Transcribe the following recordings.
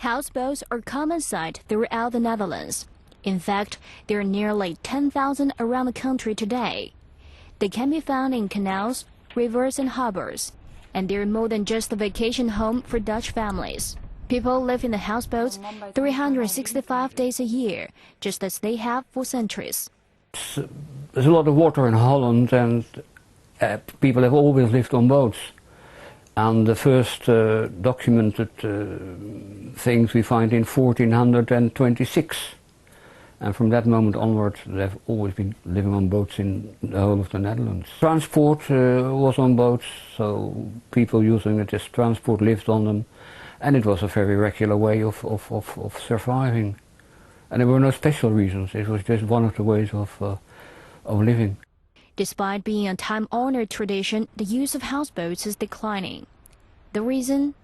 Houseboats are a common sight throughout the Netherlands. In fact, there are nearly 10,000 around the country today. They can be found in canals, rivers and harbors, and they're more than just a vacation home for Dutch families. People live in the houseboats 365 days a year, just as they have for centuries. There's a lot of water in Holland, and people have always lived on boats. And the first documented things we find in 1426. And from that moment onwards, they've always been living on boats in the whole of the Netherlands. Transport was on boats, so people using it as transport lived on them. And it was a very regular way of surviving. And there were no special reasons, it was just one of the ways of living. Despite being a time-honored tradition, the use of houseboats is declining. The reason?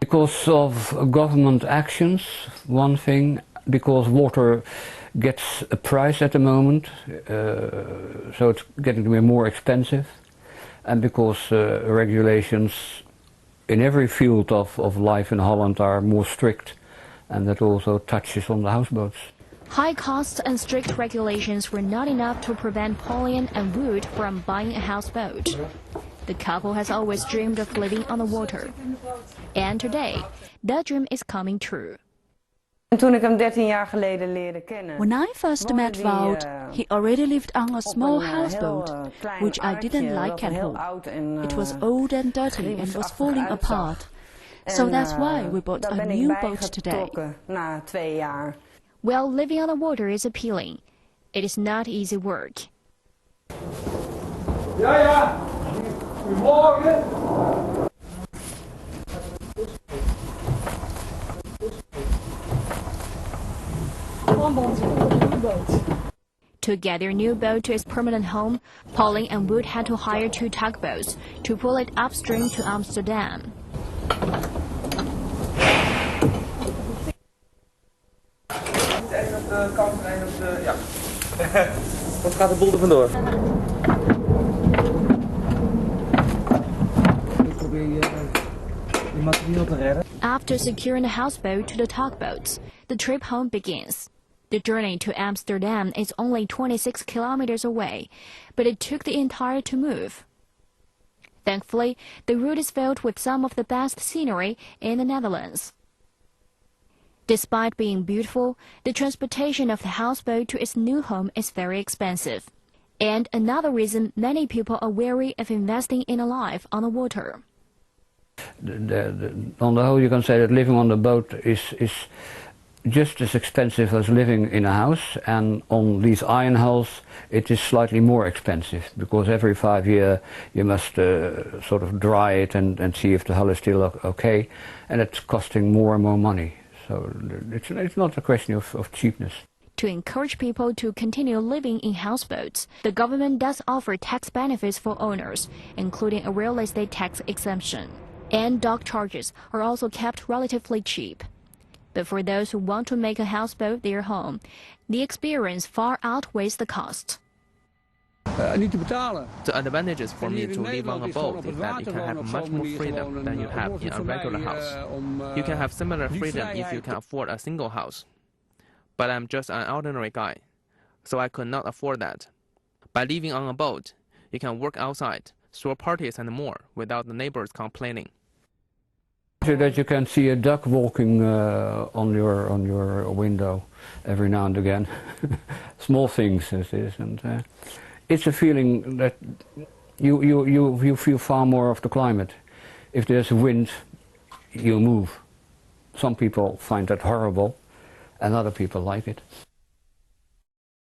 Because of government actions, one thing, because water gets a price at the moment, so it's getting to be more expensive, and because regulations in every field of life in Holland are more strict, and that also touches on the houseboats. High costs and strict regulations were not enough to prevent Pauline and Wood from buying a houseboat. The couple has always dreamed of living on the water. And today, that dream is coming true. When I first met Wout, he already lived on a small houseboat, which I didn't like at all. It was old and dirty and was falling apart. So that's why we bought a new boat today. Well, living on the water is appealing. It is not easy work. To get their new boat to its permanent home, Pauline and Wood had to hire 2 tugboats to pull it upstream to Amsterdam. Wat gaat de boel er vandoor? Ik probeer je materiaal te redden. After securing the houseboat to the tugboats, the trip home begins. The journey to Amsterdam is only 26 kilometers away, but it took the entire to move. Thankfully, the route is filled with some of the best scenery in the Netherlands. Despite being beautiful, the transportation of the houseboat to its new home is very expensive. And another reason many people are wary of investing in a life on the water. On the whole, you can say that living on the boat is just as expensive as living in a house, and on these iron hulls it is slightly more expensive, because every 5 years you must sort of dry it and see if the hull is still okay, and it's costing more and more money. So it's not a question of cheapness. To encourage people to continue living in houseboats, the government does offer tax benefits for owners, including a real estate tax exemption. And dock charges are also kept relatively cheap. But for those who want to make a houseboat their home, the experience far outweighs the cost. The advantages for me to live on a boat is that you can have much more freedom than you have in a regular house. You can have similar freedom if you can afford a single house. But I'm just an ordinary guy, so I could not afford that. By living on a boat, you can work outside, throw parties and more without the neighbors complaining. So that you can see a duck walking on your window every now and again. Small things this is, and it's a feeling that you feel far more of the climate. If there's wind, you move. Some people find that horrible, and other people like it.